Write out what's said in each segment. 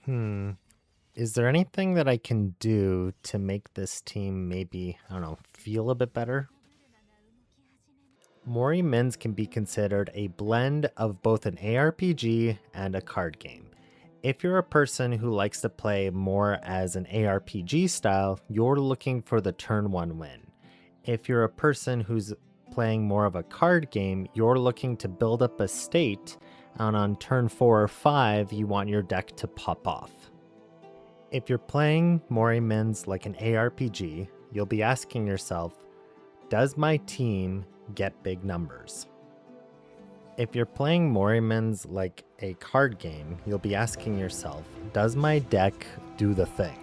Is there anything that I can do to make this team maybe, I don't know, feel a bit better? Morimens can be considered a blend of both an ARPG and a card game. If you're a person who likes to play more as an ARPG style, you're looking for the turn 1 win. If you're a person who's playing more of a card game, you're looking to build up a state, and on turn 4 or 5, you want your deck to pop off. If you're playing Morimens like an ARPG, you'll be asking yourself, does my team get big numbers? If you're playing Morimens like a card game, you'll be asking yourself, does my deck do the thing?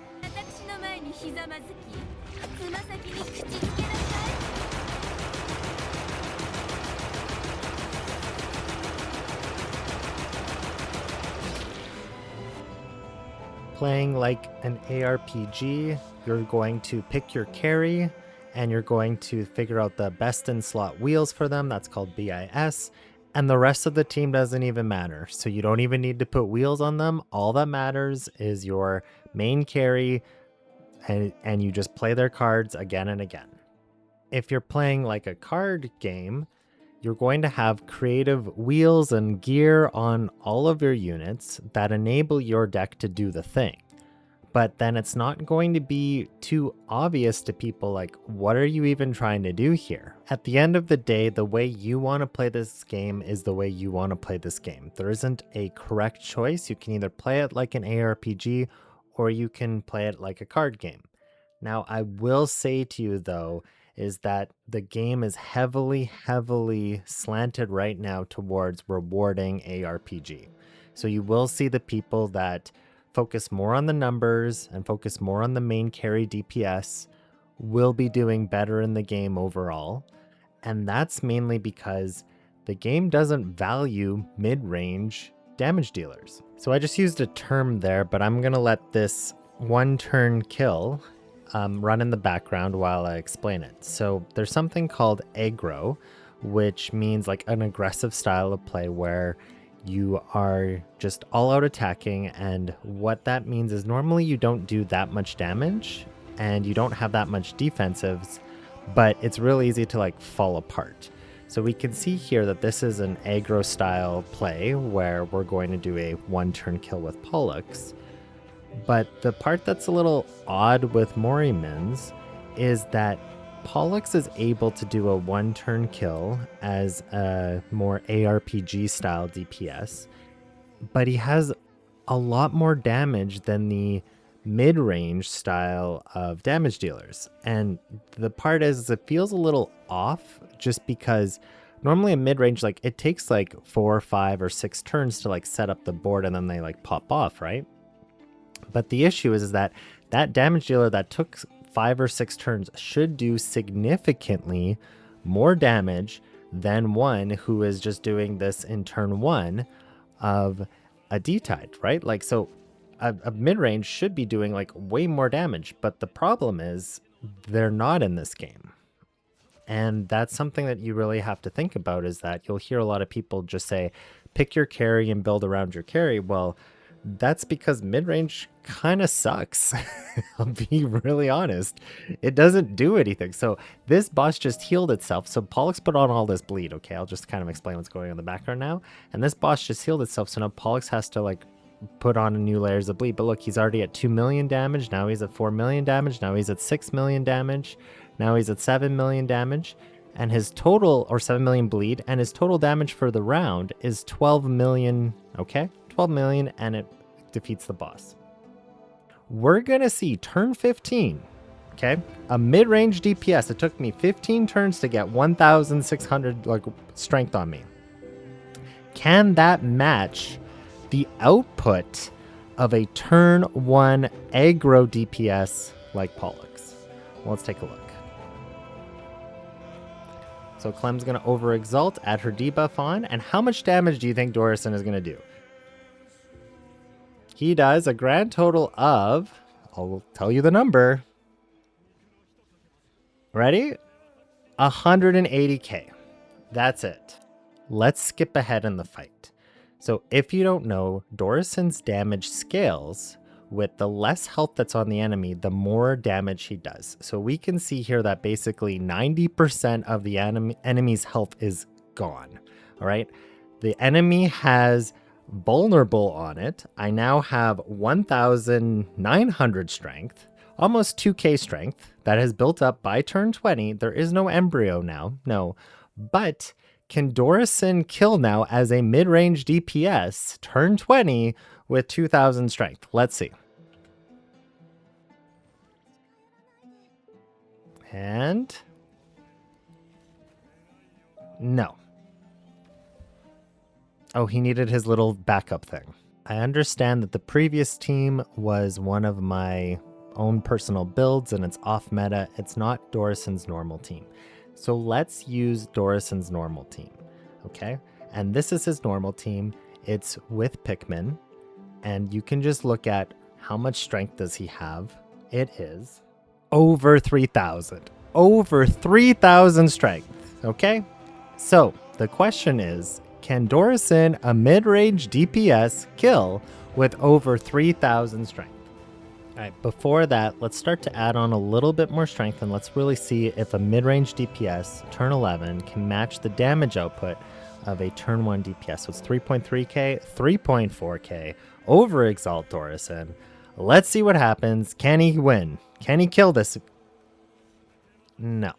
Playing like an ARPG, you're going to pick your carry and you're going to figure out the best in slot wheels for them. That's called BIS. And the rest of the team doesn't even matter. So you don't even need to put wheels on them. All that matters is your main carry, and you just play their cards again and again. If you're playing like a card game, you're going to have creative wheels and gear on all of your units that enable your deck to do the thing. But then it's not going to be too obvious to people like, what are you even trying to do here? At the end of the day, the way you want to play this game is the way you want to play this game. There isn't a correct choice. You can either play it like an ARPG or you can play it like a card game. Now, I will say to you though, is that the game is heavily slanted right now towards rewarding ARPG. So you will see the people that focus more on the numbers and focus more on the main carry DPS will be doing better in the game overall. And that's mainly because the game doesn't value mid-range damage dealers. So I just used a term there, but I'm going to let this one turn kill run in the background while I explain it. So there's something called Aggro, which means like an aggressive style of play where you are just all out attacking, and what that means is normally you don't do that much damage and you don't have that much defensives, but it's really easy to like fall apart. So we can see here that this is an aggro style play where we're going to do a one turn kill with Pollux. But the part that's a little odd with Morimens is that Pollux is able to do a one-turn kill as a more ARPG style DPS, but he has a lot more damage than the mid-range style of damage dealers. And the part is it feels a little off just because normally a mid-range, like it takes like 4 or 5 or 6 turns to like set up the board and then they like pop off, right? But the issue is that that damage dealer that took 5 or 6 turns should do significantly more damage than one who is just doing this in turn 1 of a D-Tide, right? Like, so a mid-range should be doing like way more damage, but the problem is they're not in this game. And that's something that you really have to think about, is that you'll hear a lot of people just say, pick your carry and build around your carry. Well, that's because mid-range kind of sucks. I'll be really honest. It doesn't do anything. So this boss just healed itself. So Pollux put on all this bleed. Okay, I'll just kind of explain what's going on in the background now. And this boss just healed itself. So now Pollux has to like put on new layers of bleed. But look, he's already at 2 million damage. Now he's at 4 million damage. Now he's at 6 million damage. Now he's at 7 million damage. And his total, or 7 million bleed, and his total damage for the round is 12 million, okay? 12 million, and it defeats the boss. We're gonna see turn 15, okay? A mid-range DPS. It took me 15 turns to get 1,600 like strength on me. Can that match the output of a turn 1 aggro DPS like Pollux? Well, let's take a look. So Clem's going to over-exalt, add her debuff on, and how much damage do you think Doresain is going to do? He does a grand total of, I'll tell you the number. Ready? 180k. That's it. Let's skip ahead in the fight. So if you don't know, Doresain's damage scales with the less health that's on the enemy, the more damage he does. So we can see here that basically 90% of the enemy's health is gone. All right. The enemy has vulnerable on it. I now have 1,900 strength, almost 2k strength that has built up by turn 20. There is no embryo now. No. But can Doresain kill now as a mid-range DPS turn 20 with 2,000 strength? Let's see. And no. Oh, he needed his little backup thing. I understand that the previous team was one of my own personal builds and it's off meta. It's not Doresain's normal team. So let's use Doresain's normal team, okay? And this is his normal team. It's with Pikmin, and you can just look at how much strength does he have. It is over 3,000. Over 3,000 strength, okay? So the question is, can Doresain, a mid-range DPS, kill with over 3,000 strength? All right, before that, let's start to add on a little bit more strength and let's really see if a mid-range DPS, turn 11, can match the damage output of a turn 1 DPS. So it's 3.3k, 3.4k, over Exalt Doresain. Let's see what happens. Can he win? Can he kill this? No.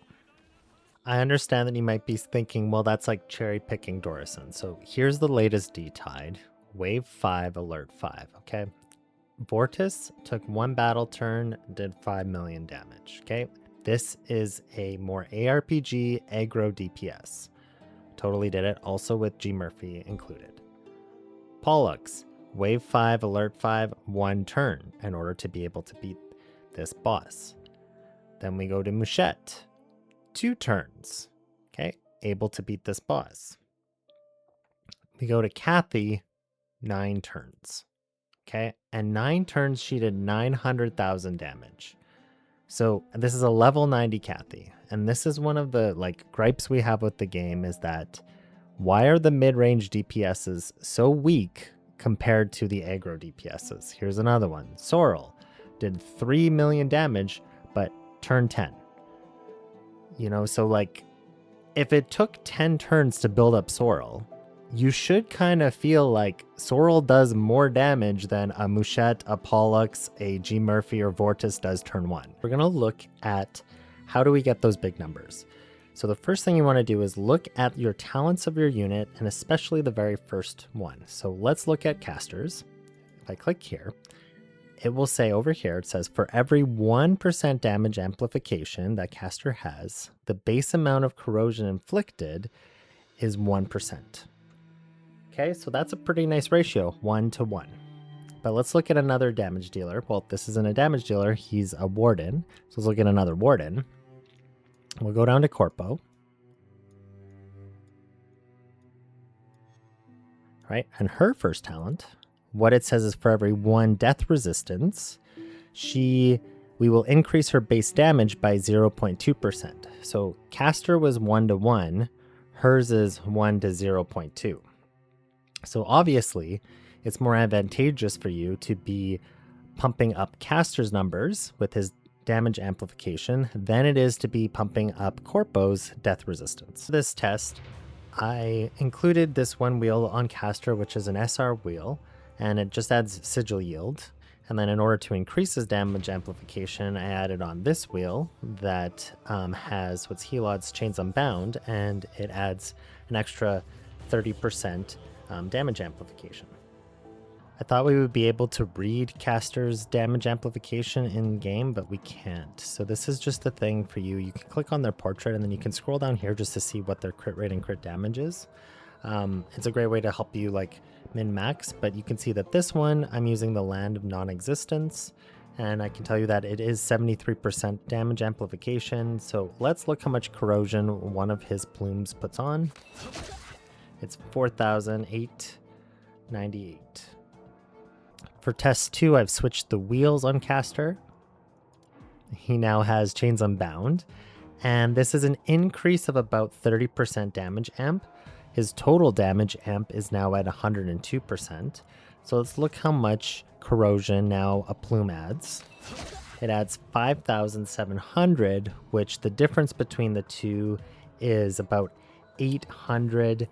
I understand that you might be thinking, well, that's like cherry picking Doresain. So here's the latest D-Tide, Wave 5, Alert 5, okay? Vortis took one battle turn, did 5 million damage, okay? This is a more ARPG aggro DPS. Totally did it, also with G Murphy included. Pollux, Wave 5, Alert 5, 1 turn in order to be able to beat this boss. Then we go to Mouchette, 2 turns, okay? Able to beat this boss. We go to Kathy, 9 turns. Okay, and 9 turns she did 900,000 damage. So this is a level 90 Kathy, and this is one of the gripes we have with the game is that why are the mid-range DPSs so weak compared to the aggro DPSs? Here's another one. Sorrel did 3 million damage, but turn 10. You know, so if it took 10 turns to build up Sorrel, you should kind of feel like Sorrel does more damage than a Mouchette, a Pollux, a G Murphy, or Vortis does turn 1. We're going to look at how do we get those big numbers. So the first thing you want to do is look at your talents of your unit, and especially the very first one. So let's look at casters. If I click here, it will say over here, it says for every 1% damage amplification that caster has, the base amount of corrosion inflicted is 1%. Okay, so that's a pretty nice ratio, 1 to 1. But let's look at another damage dealer. Well, this isn't a damage dealer, he's a warden. So let's look at another warden. We'll go down to Corpo. Right, and her first talent, what it says is for every 1 death resistance, we will increase her base damage by 0.2%. So caster was 1 to 1, hers is 1 to 0.2. So obviously, it's more advantageous for you to be pumping up caster's numbers with his damage amplification than it is to be pumping up Corpo's death resistance. For this test, I included this one wheel on caster, which is an SR wheel, and it just adds sigil yield. And then in order to increase his damage amplification, I added on this wheel that has what's Helod's Chains Unbound, and it adds an extra 30% damage amplification. I thought we would be able to read caster's damage amplification in game, but we can't. So this is just a thing for you. You can click on their portrait and then you can scroll down here just to see what their crit rate and crit damage is. It's a great way to help you min-max, but you can see that this one, I'm using the Land of Non-Existence, and I can tell you that it is 73% damage amplification. So let's look how much corrosion one of his plumes puts on. It's 4,898. For test 2, I've switched the wheels on caster. He now has Chains Unbound, and this is an increase of about 30% damage amp. His total damage amp is now at 102%. So let's look how much corrosion now a plume adds. It adds 5,700, which the difference between the two is about 800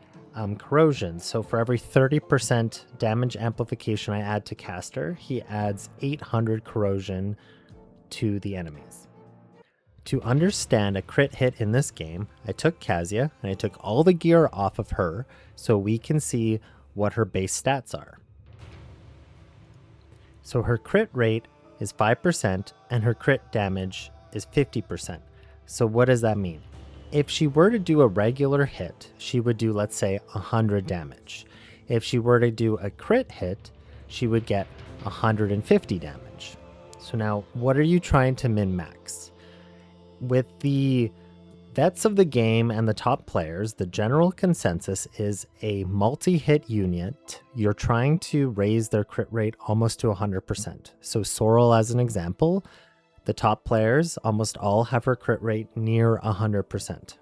corrosion. So for every 30% damage amplification I add to caster, he adds 800 corrosion to the enemies. To understand a crit hit in this game, I took Kazuya and I took all the gear off of her so we can see what her base stats are. So her crit rate is 5% and her crit damage is 50%. So what does that mean? If she were to do a regular hit, she would do, let's say, 100 damage. If she were to do a crit hit, she would get 150 damage. So now, what are you trying to min-max? With the vets of the game and the top players, the general consensus is a multi-hit unit. You're trying to raise their crit rate almost to 100%. So Sorrel, as an example, the top players almost all have her crit rate near 100%.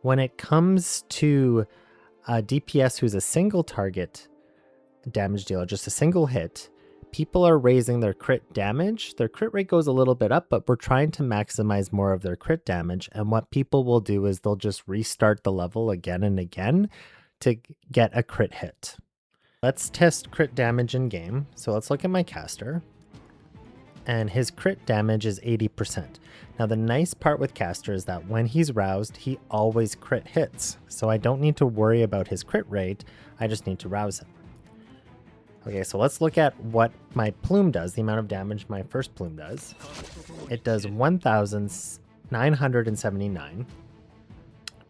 When it comes to a DPS who's a single target damage dealer, just a single hit, people are raising their crit damage. Their crit rate goes a little bit up, but we're trying to maximize more of their crit damage. And what people will do is they'll just restart the level again and again to get a crit hit. Let's test crit damage in game. So let's look at my caster. And his crit damage is 80%. Now the nice part with caster is that when he's roused, he always crit hits. So I don't need to worry about his crit rate. I just need to rouse him. Okay, so let's look at what my plume does, the amount of damage my first plume does. It does 1,979.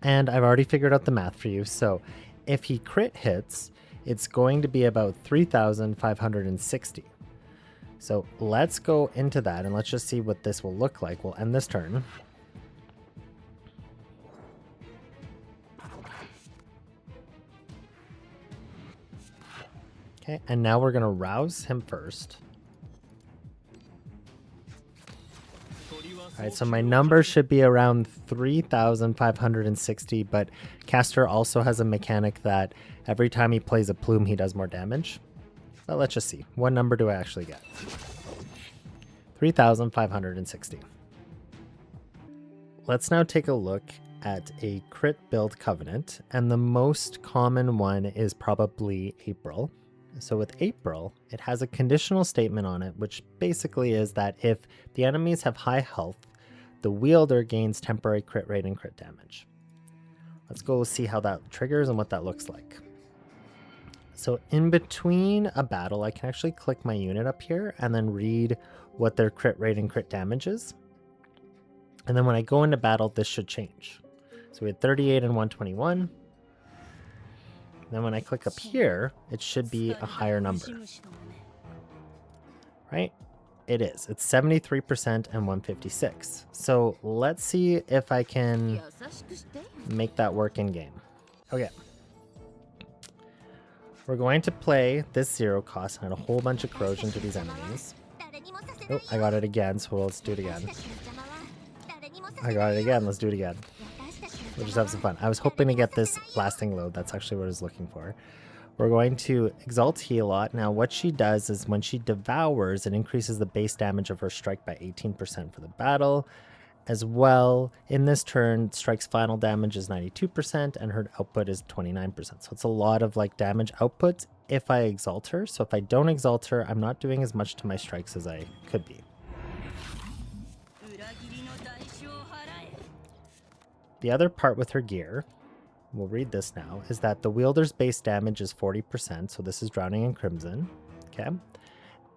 And I've already figured out the math for you. So if he crit hits, it's going to be about 3,560. So let's go into that and let's just see what this will look like. We'll end this turn. Okay, and now we're going to rouse him first. All right, so my number should be around 3,560, but caster also has a mechanic that every time he plays a plume, he does more damage. But let's just see. What number do I actually get? 3,560. Let's now take a look at a crit build covenant, and the most common one is probably April. So with April, it has a conditional statement on it, which basically is that if the enemies have high health, the wielder gains temporary crit rate and crit damage. Let's go see how that triggers and what that looks like. So in between a battle, I can actually click my unit up here and then read what their crit rate and crit damage is. And then when I go into battle, this should change. So we had 38 and 121. Then when I click up here, it should be a higher number. Right? It is. It's 73% and 156. So let's see if I can make that work in game. Okay. We're going to play this 0 cost and add a whole bunch of corrosion to these enemies. Oh, I got it again, so let's do it again. I got it again, let's do it again. We'll just have some fun. I was hoping to get this lasting load. That's actually what I was looking for. We're going to Exalt Healot. Now what she does is when she devours, it increases the base damage of her strike by 18% for the battle. As well, in this turn, strike's final damage is 92% and her output is 29%. So it's a lot of like damage output if I exalt her. So if I don't exalt her, I'm not doing as much to my strikes as I could be. The other part with her gear, we'll read this now, is that the wielder's base damage is 40%. So this is Drowning in Crimson. Okay.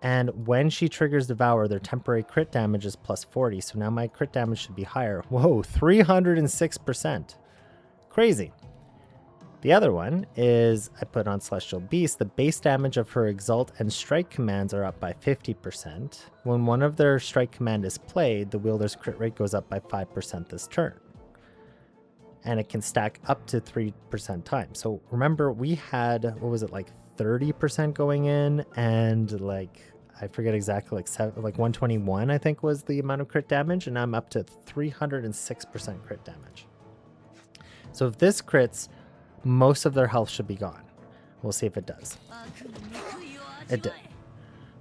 And when she triggers Devour, their temporary crit damage is plus 40. So now my crit damage should be higher. Whoa, 306%. Crazy. The other one is I put on Celestial Beast. The base damage of her Exalt and Strike commands are up by 50%. When one of their Strike command is played, the wielder's crit rate goes up by 5% this turn. And it can stack up to 3% time. So remember, we had, what was it, like 30% going in, and like, I forget exactly, like 121, I think was the amount of crit damage, and I'm up to 306% crit damage. So if this crits most of their health should be gone. We'll see if it does. It did.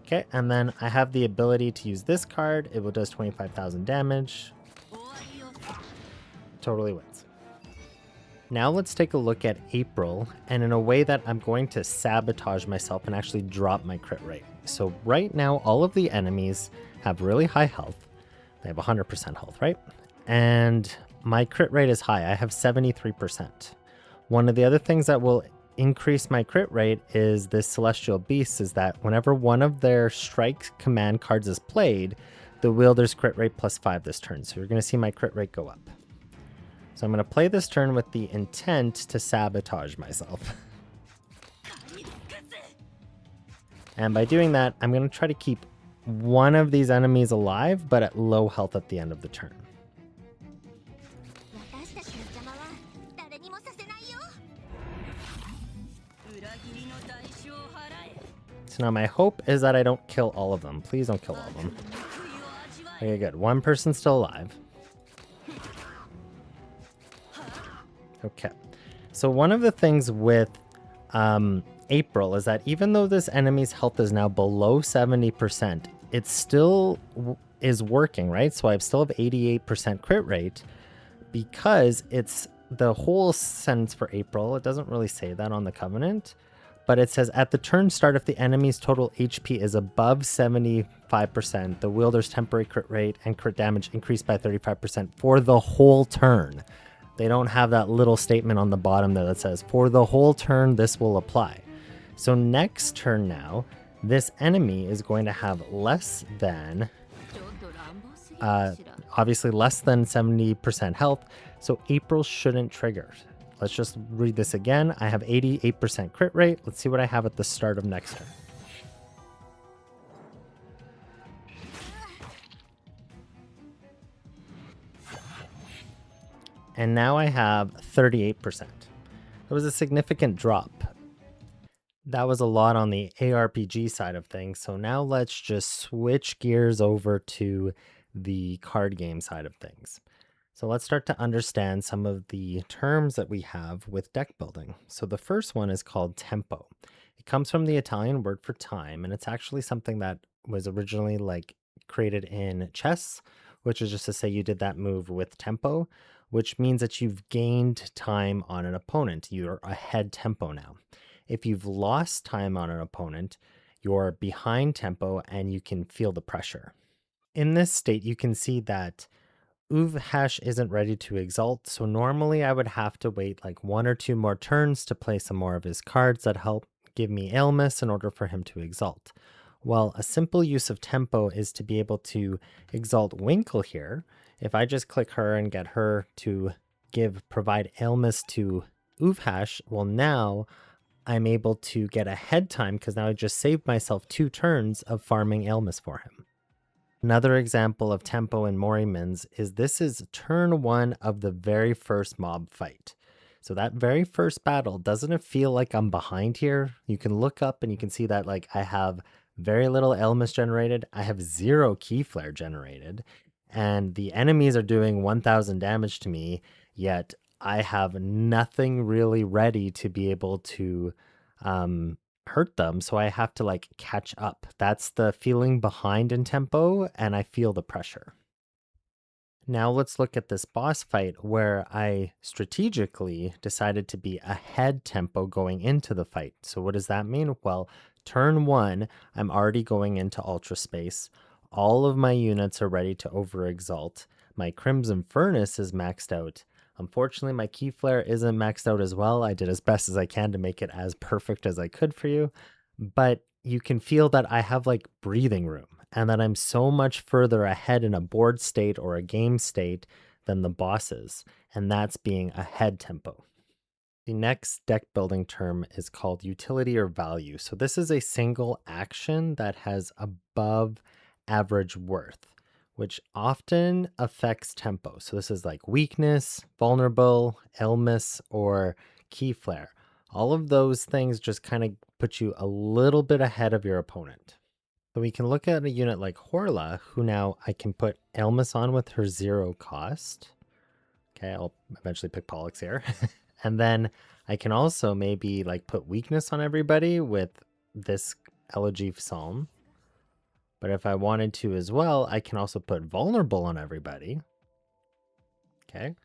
Okay, and then I have the ability to use this card. It will does 25,000 damage. Totally wins. Now let's take a look at April, and in a way that I'm going to sabotage myself and actually drop my crit rate. So right now, all of the enemies have really high health. They have 100% health, right? And my crit rate is high. I have 73%. One of the other things that will increase my crit rate is this Celestial Beast, is that whenever one of their strike command cards is played, the wielder's crit rate +5 this turn. So you're going to see my crit rate go up. So I'm going to play this turn with the intent to sabotage myself. And by doing that, I'm going to try to keep one of these enemies alive, but at low health at the end of the turn. So now my hope is that I don't kill all of them. Please don't kill all of them. Okay, good. One person's still alive. Okay. So one of the things with April is that even though this enemy's health is now below 70%, it still is working, right? So I still have 88% crit rate because it's the whole sentence for April. It doesn't really say that on the Covenant, but it says at the turn start, if the enemy's total HP is above 75%, the wielder's temporary crit rate and crit damage increase by 35% for the whole turn. They don't have that little statement on the bottom there that says, for the whole turn, this will apply. So next turn now, this enemy is going to have less than, obviously less than 70% health. So April shouldn't trigger. Let's just read this again. I have 88% crit rate. Let's see what I have at the start of next turn. And now I have 38%. It was a significant drop. That was a lot on the ARPG side of things. So now let's just switch gears over to the card game side of things. So let's start to understand some of the terms that we have with deck building. So the first one is called tempo. It comes from the Italian word for time, and it's actually something that was originally created in chess, which is just to say you did that move with tempo, which means that you've gained time on an opponent. You're ahead tempo now. If you've lost time on an opponent, you're behind tempo and you can feel the pressure. In this state, you can see that Hash isn't ready to exalt, so normally I would have to wait like 1 or 2 more turns to play some more of his cards that help give me Ailmus in order for him to exalt. Well, a simple use of tempo is to be able to exalt Winkle here. If I just click her and get her to provide Ailmus to Hash, well now I'm able to get ahead time because now I just saved myself 2 turns of farming Ailmus for him. Another example of tempo in Morimens is this is turn 1 of the very first mob fight. So that very first battle, doesn't it feel like I'm behind here? You can look up and you can see that I have very little Ailmus generated. I have 0 key flare generated. And the enemies are doing 1,000 damage to me, yet I have nothing really ready to be able to hurt them, so I have to catch up. That's the feeling behind in tempo, and I feel the pressure. Now let's look at this boss fight where I strategically decided to be ahead tempo going into the fight. So what does that mean? Well, turn 1, I'm already going into Ultra Space. All of my units are ready to over-exalt. My Crimson Furnace is maxed out. Unfortunately, my key flare isn't maxed out as well. I did as best as I can to make it as perfect as I could for you. But you can feel that I have breathing room and that I'm so much further ahead in a board state or a game state than the bosses. And that's being ahead tempo. The next deck building term is called utility or value. So this is a single action that has above average worth, which often affects tempo. So this is weakness, vulnerable, Ailmus, or key flare. All of those things just kind of put you a little bit ahead of your opponent. So we can look at a unit like Horla, who now I can put Ailmus on with her 0 cost. Okay, I'll eventually pick Pollux here. And then I can also maybe like put weakness on everybody with this Elegy Psalm. But if I wanted to as well, I can also put vulnerable on everybody. Okay.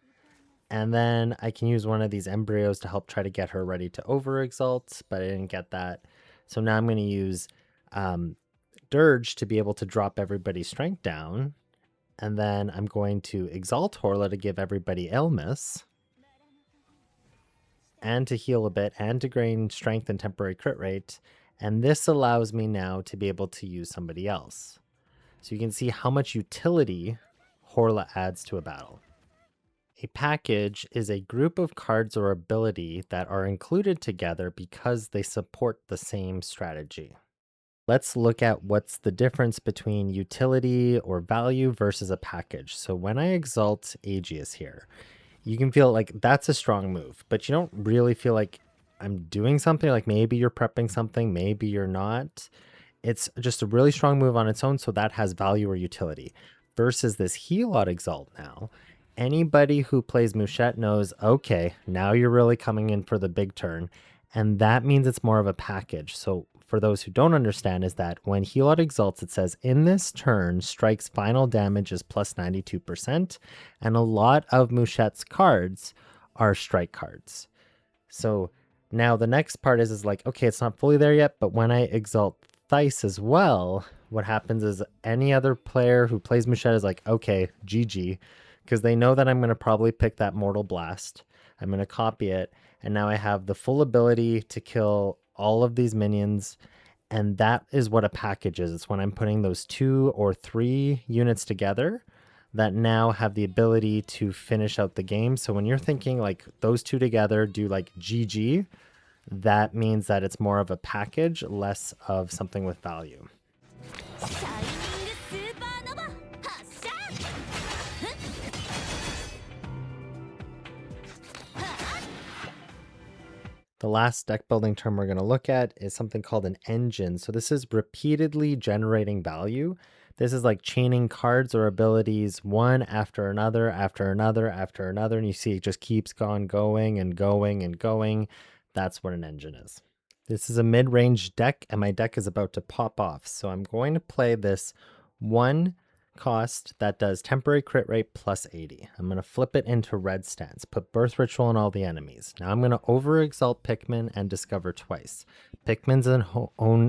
And then I can use one of these embryos to help try to get her ready to overexalt, but I didn't get that. So now I'm going to use Dirge to be able to drop everybody's strength down. And then I'm going to exalt Horla to give everybody illness. And to heal a bit, and to gain strength and temporary crit rate. And this allows me now to be able to use somebody else. So you can see how much utility Horla adds to a battle. A package is a group of cards or ability that are included together because they support the same strategy. Let's look at what's the difference between utility or value versus a package. So when I exalt Aegis here, you can feel like that's a strong move, but you don't really feel like I'm doing something. Like maybe you're prepping something, maybe you're not. It's just a really strong move on its own, so that has value or utility. Versus this Helot Exalt now, anybody who plays Mouchette knows, okay, now you're really coming in for the big turn, and that means it's more of a package. So for those who don't understand, is that when Helot exalts, it says in this turn, strike's final damage is plus 92%, and a lot of Mouchette's cards are strike cards. So now the next part is like, okay, it's not fully there yet, but when I exalt Theiss as well, what happens is any other player who plays Mouchette is like, okay, GG, because they know that I'm going to probably pick that Mortal Blast. I'm going to copy it, and now I have the full ability to kill all of these minions, and that is what a package is. It's when I'm putting those 2 or 3 units together that now have the ability to finish out the game. So when you're thinking like those 2 together do like GG, that means that it's more of a package, less of something with value. The last deck building term we're going to look at is something called an engine. So this is repeatedly generating value. This is like chaining cards or abilities one after another, after another, after another. And you see it just keeps going and going and going. That's what an engine is. This is a mid-range deck, and my deck is about to pop off. So I'm going to play this 1 cost that does temporary crit rate plus 80. I'm going to flip it into red stance, put Birth Ritual on all the enemies. Now I'm going to over-exalt Pikmin and discover twice. Pikmin's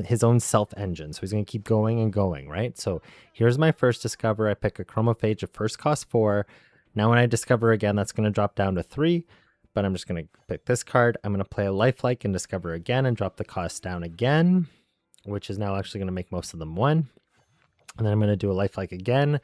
his own self-engine, so he's going to keep going and going, right? So here's my first discover. I pick a Chromophage of first cost 4. Now when I discover again, that's going to drop down to 3, but I'm just going to pick this card. I'm going to play a Lifelike and discover again and drop the cost down again, which is now actually going to make most of them 1. And then I'm going to do a Lifelike again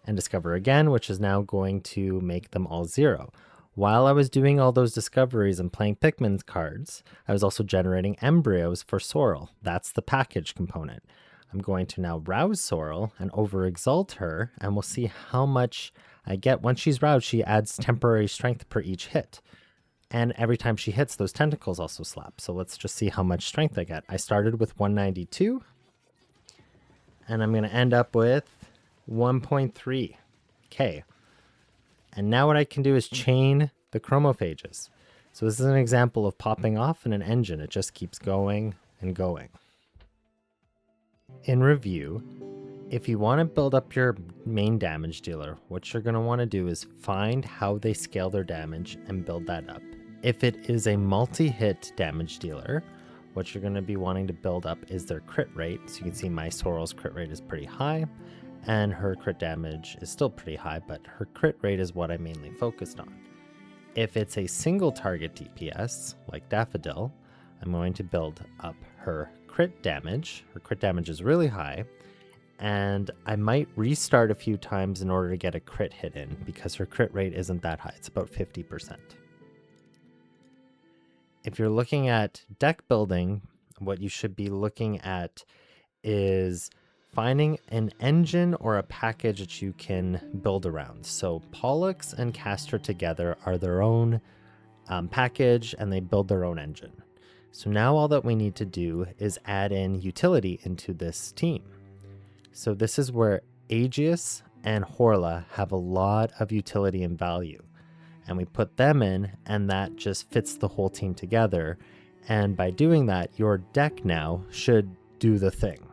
and discover again, which is now going to make them all 0. While I was doing all those discoveries and playing Pikmin's cards, I was also generating embryos for Sorrel. That's the package component. I'm going to now rouse Sorrel and over-exalt her, and we'll see how much I get. Once she's roused, she adds temporary strength per each hit. And every time she hits, those tentacles also slap. So let's just see how much strength I get. I started with 192. And I'm going to end up with 1.3K. And now what I can do is chain the chromophages. So this is an example of popping off in an engine. It just keeps going and going. In review, if you want to build up your main damage dealer, what you're going to want to do is find how they scale their damage and build that up. If it is a multi-hit damage dealer, what you're going to be wanting to build up is their crit rate. So you can see my Sorrel's crit rate is pretty high, and her crit damage is still pretty high, but her crit rate is what I mainly focused on. If it's a single target DPS, like Daffodil, I'm going to build up her crit damage. Her crit damage is really high, and I might restart a few times in order to get a crit hit in, because her crit rate isn't that high. It's about 50%. If you're looking at deck building, what you should be looking at is finding an engine or a package that you can build around. So Pollux and Castor together are their own package, and they build their own engine. So now all that we need to do is add in utility into this team. So this is where Aegis and Horla have a lot of utility and value. and we put them in, and that just fits the whole team together. And by doing that, your deck now should do the thing.